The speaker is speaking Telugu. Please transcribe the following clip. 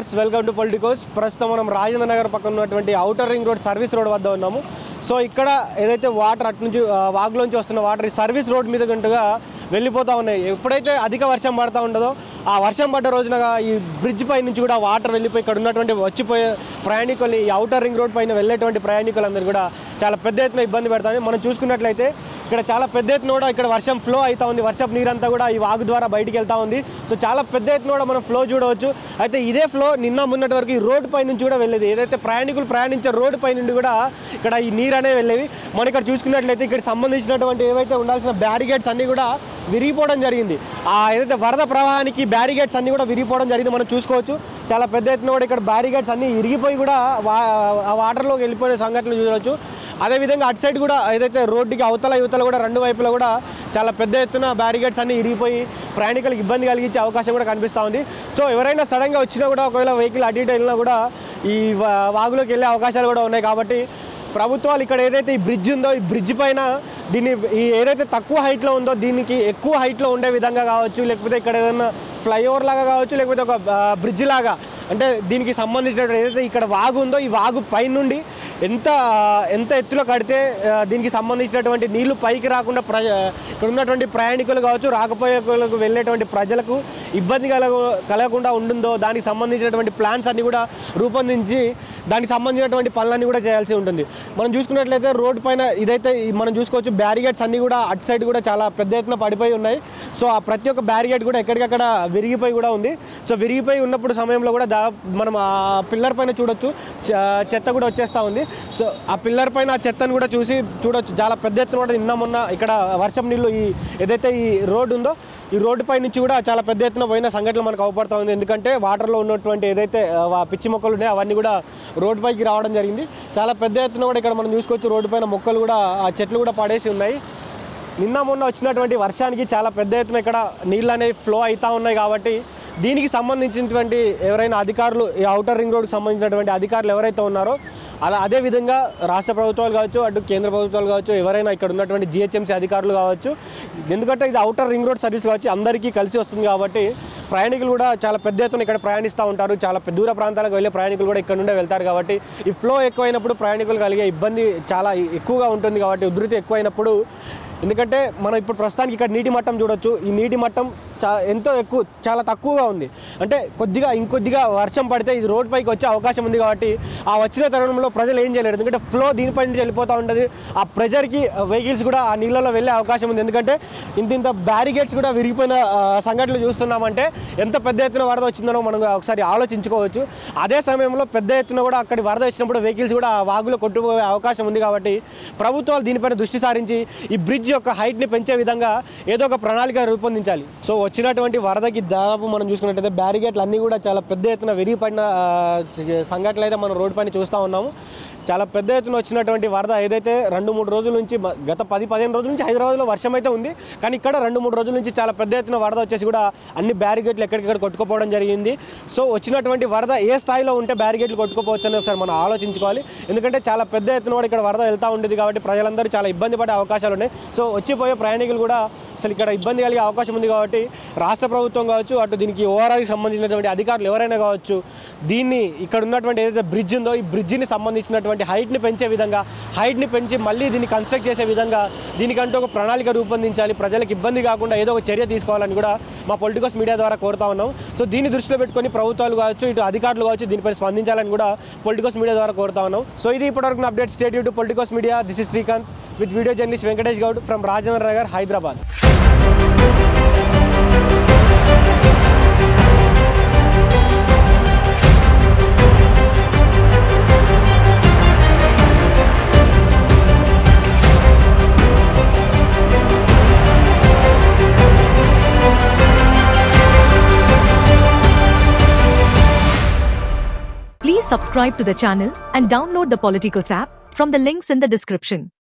Viewers, welcome to Politicos. ప్రస్తుతం మనం రాజేంద్ర నగర్ పక్కన ఉన్నటువంటి outer ring road service road వద్ద ఉన్నాము. సో ఇక్కడ ఏదైతే వాటర్ అటు నుంచి వాగులోంచి వస్తున్న వాటర్ ఈ సర్వీస్ రోడ్ మీద గంటగా వెళ్ళిపోతూ ఉన్నాయి. ఎప్పుడైతే అధిక వర్షం పడుతూ ఉంటుందో ఆ వర్షం పడ్డ రోజున ఈ బ్రిడ్జ్ పై నుంచి కూడా వాటర్ వెళ్ళిపోయి ఇక్కడ ఉన్నటువంటి వచ్చిపోయే ప్రయాణికులు ఈ ఔటర్ రింగ్ రోడ్ పైన వెళ్ళేటువంటి ప్రయాణికులందరూ కూడా చాలా పెద్ద ఎత్తున ఇబ్బంది పెడతాయి. మనం చూసుకున్నట్లయితే ఇక్కడ చాలా పెద్ద ఎత్తున కూడా ఇక్కడ వర్షం ఫ్లో అవుతూ ఉంది. వర్షపు నీరంతా కూడా ఈ వాగు ద్వారా బయటికి వెళ్తూ ఉంది. సో చాలా పెద్ద ఎత్తున కూడా మనం ఫ్లో చూడవచ్చు. అయితే ఇదే ఫ్లో నిన్న మొన్నటి వరకు ఈ రోడ్డు పై నుంచి కూడా వెళ్ళేది. ఏదైతే ప్రయాణికులు ప్రయాణించే రోడ్డు పై నుండి కూడా ఇక్కడ ఈ నీరు అనేవి వెళ్ళేవి. మనం ఇక్కడ చూసుకున్నట్లయితే ఇక్కడ సంబంధించినటువంటి ఏవైతే ఉండాల్సిన బ్యారిగేడ్స్ అన్నీ కూడా విరిగిపోవడం జరిగింది. ఏదైతే వరద ప్రవాహానికి బ్యారిగేడ్స్ అన్నీ కూడా విరిగిపోవడం జరిగింది. మనం చూసుకోవచ్చు చాలా పెద్ద ఎత్తున కూడా ఇక్కడ బ్యారిగేడ్స్ అన్నీ ఇరిగిపోయి కూడా ఆ వాటర్లోకి వెళ్ళిపోయిన సంఘటనలు చూడవచ్చు. అదేవిధంగా అటు సైడ్ కూడా ఏదైతే రోడ్డుకి అవతల యువతల కూడా రెండు వైపులా కూడా చాలా పెద్ద ఎత్తున బ్యారిగేడ్స్ అన్నీ ఇరిగిపోయి ప్రయాణికులకు ఇబ్బంది కలిగించే అవకాశం కూడా కనిపిస్తూ ఉంది. సో ఎవరైనా సడన్గా వచ్చినా కూడా ఒకవేళ వెహికల్ అటు ఇటు వెళ్ళినా కూడా ఈ వాగులోకి వెళ్ళే అవకాశాలు కూడా ఉన్నాయి. కాబట్టి ప్రభుత్వాలు ఇక్కడ ఏదైతే ఈ బ్రిడ్జ్ ఉందో ఈ బ్రిడ్జ్ పైన దీన్ని ఏదైతే తక్కువ హైట్లో ఉందో దీనికి ఎక్కువ హైట్లో ఉండే విధంగా కావచ్చు, లేకపోతే ఇక్కడ ఏదైనా ఫ్లైఓవర్ లాగా కావచ్చు, లేకపోతే ఒక బ్రిడ్జ్ లాగా, అంటే దీనికి సంబంధించిన ఏదైతే ఇక్కడ వాగు ఉందో ఈ వాగు పై నుండి ఎంత ఎత్తులో కడితే దీనికి సంబంధించినటువంటి నీళ్లు పైకి రాకుండా ఇక్కడ ఉన్నటువంటి ప్రయాణికులు కావచ్చు, రాకపోయేలకు వెళ్ళేటువంటి ప్రజలకు ఇబ్బంది కలగకుండా ఉంటుందో దానికి సంబంధించినటువంటి ప్లాన్స్ అన్నీ కూడా రూపొందించి దానికి సంబంధించినటువంటి పనులన్నీ కూడా చేయాల్సి ఉంటుంది. మనం చూసుకున్నట్లయితే రోడ్డు పైన ఇదైతే మనం చూసుకోవచ్చు బ్యారిగేడ్స్ అన్నీ కూడా అటు సైడ్ కూడా చాలా పెద్ద ఎత్తున పడిపోయి ఉన్నాయి. సో ఆ ప్రతి ఒక్క బ్యారిగేడ్ కూడా ఎక్కడికక్కడ విరిగిపోయి కూడా ఉంది. సో విరిగిపోయి ఉన్నప్పుడు సమయంలో కూడా మనం ఆ పిల్లర్ పైన చూడొచ్చు చెత్త కూడా వచ్చేస్తూ ఉంది. సో ఆ పిల్లర్ పైన ఆ చెత్తను కూడా చూడొచ్చు చాలా పెద్ద ఎత్తున కూడా నిన్న మొన్న ఇక్కడ వర్షం నీళ్ళు ఏదైతే ఈ రోడ్డు ఉందో ఈ రోడ్డు పై నుంచి కూడా చాలా పెద్ద ఎత్తున పోయిన సంఘటనలు మనకు అవపడతా ఉంది. ఎందుకంటే వాటర్లో ఉన్నటువంటి ఏదైతే పిచ్చి మొక్కలు ఉన్నాయో అవన్నీ కూడా రోడ్డు పైకి రావడం జరిగింది. చాలా పెద్ద ఎత్తున కూడా ఇక్కడ మనం చూసుకోవచ్చు రోడ్డు పైన మొక్కలు కూడా ఆ చెట్లు కూడా పడేసి ఉన్నాయి. నిన్న మొన్న వచ్చినటువంటి వర్షానికి చాలా పెద్ద ఎత్తున ఇక్కడ నీళ్ళు అనేవి ఫ్లో అవుతూ ఉన్నాయి. కాబట్టి దీనికి సంబంధించినటువంటి ఎవరైనా అధికారులు ఈ ఔటర్ రింగ్ రోడ్కి సంబంధించినటువంటి అధికారులు ఎవరైతే ఉన్నారో అదేవిధంగా రాష్ట్ర ప్రభుత్వాలు కావచ్చు, అటు కేంద్ర ప్రభుత్వాలు కావచ్చు, ఎవరైనా ఇక్కడ ఉన్నటువంటి జిహెచ్ఎంసీ అధికారులు కావచ్చు, ఎందుకంటే ఇది ఔటర్ రింగ్ రోడ్ సర్వీస్ కావచ్చు అందరికీ కలిసి వస్తుంది. కాబట్టి ప్రయాణికులు కూడా చాలా పెద్ద ఎత్తున ఇక్కడ ప్రయాణిస్తూ ఉంటారు. చాలా దూర ప్రాంతాలకు వెళ్ళే ప్రయాణికులు కూడా ఇక్కడ నుండే వెళ్తారు. కాబట్టి ఈ ఫ్లో ఎక్కువైనప్పుడు ప్రయాణికులు కలిగే ఇబ్బంది చాలా ఎక్కువగా ఉంటుంది. కాబట్టి ఉధృతి ఎక్కువైనప్పుడు, ఎందుకంటే మనం ఇప్పుడు ప్రస్తుతానికి ఇక్కడ నీటి మట్టం చూడొచ్చు. ఈ నీటి మట్టం చాలా తక్కువగా ఉంది. అంటే ఇంకొద్దిగా వర్షం పడితే ఇది రోడ్ పైకి వచ్చే అవకాశం ఉంది. కాబట్టి ఆ వచ్చిన తరుణంలో ప్రజలు ఏం చేయలేరు, ఎందుకంటే ఫ్లో దీనిపై నుంచి వెళ్ళిపోతూ ఉంటుంది. ఆ ప్రెజర్కి వెహికల్స్ కూడా ఆ నీళ్ళలో వెళ్ళే అవకాశం ఉంది. ఎందుకంటే ఇంత బ్యారిగేడ్స్ కూడా విరిగిపోయిన సంఘటనలు చూస్తున్నామంటే ఎంత పెద్ద ఎత్తున వరద వచ్చిందనో మనం ఒకసారి ఆలోచించుకోవచ్చు. అదే సమయంలో పెద్ద ఎత్తున కూడా అక్కడి వరద వచ్చినప్పుడు వెహికల్స్ కూడా వాగులో కొట్టుకుపోయే అవకాశం ఉంది. కాబట్టి ప్రభుత్వాలు దీనిపైన దృష్టి సారించి ఈ బ్రిడ్జ్ యొక్క హైట్ని పెంచే విధంగా ఏదో ఒక ప్రణాళిక రూపొందించాలి. సో వచ్చినటువంటి వరదకి దాదాపు మనం చూసుకున్నట్టయితే బ్యారిగేట్లు అన్నీ కూడా చాలా పెద్ద ఎత్తున విరిగిపడిన సంఘటనలు అయితే మనం రోడ్డు పైన చూస్తూ ఉన్నాము. చాలా పెద్ద ఎత్తున వచ్చినటువంటి వరద ఏదైతే 2-3 రోజుల నుంచి గత 10-15 రోజుల నుంచి హైదరాబాద్లో వర్షం అయితే ఉంది. కానీ ఇక్కడ 2-3 రోజుల నుంచి చాలా పెద్ద ఎత్తున వరద వచ్చేసి కూడా అన్ని బ్యారిగేట్లు ఎక్కడికక్కడ కొట్టుకుపోవడం జరిగింది. సో వచ్చినటువంటి వరద ఏ స్థాయిలో ఉంటే బ్యారిగేట్లు కొట్టుకుపోవచ్చు అని ఒకసారి మనం ఆలోచించుకోవాలి. ఎందుకంటే చాలా పెద్ద ఎత్తున కూడా ఇక్కడ వరద వెళ్తూ ఉండేది. కాబట్టి ప్రజలందరూ చాలా ఇబ్బంది పడే అవకాశాలు ఉన్నాయి. సో వచ్చిపోయే ప్రయాణికులు కూడా అసలు ఇక్కడ ఇబ్బంది కలిగే అవకాశం ఉంది. కాబట్టి రాష్ట్ర ప్రభుత్వం కావచ్చు, అటు దీనికి ఓఆర్ఆర్కి సంబంధించినటువంటి అధికారులు ఎవరైనా కావచ్చు, దీన్ని ఇక్కడ ఉన్నటువంటి ఏదైతే బ్రిడ్జ్ ఉందో ఈ బ్రిడ్జిని సంబంధించినటువంటి హైట్ని పెంచే విధంగా, హైట్ని పెంచి మళ్ళీ దీన్ని కన్స్ట్రక్ట్ చేసే విధంగా దీనికంటూ ఒక ప్రణాళిక రూపొందించాలి. ప్రజలకు ఇబ్బంది కాకుండా ఏదో ఒక చర్య తీసుకోవాలని కూడా మా పొలిటికోస్ మీడియా ద్వారా కోరుతా ఉన్నాం. సో దీన్ని దృష్టిలో పెట్టుకొని ప్రభుత్వాలు కావచ్చు, ఇటు అధికారులు కావచ్చు దీనిపై స్పందించాలని కూడా పొలిటికోస్ మీడియా ద్వారా కోరుతా ఉన్నాం. సో ఇది ఇప్పటివరకు update. Stay tune to Politicos media. This is Srikanth with video journalist Venkatesh Goud from Rajendra Nagar, Hyderabad. Please subscribe to the channel and download the Politicos app from the links in the description.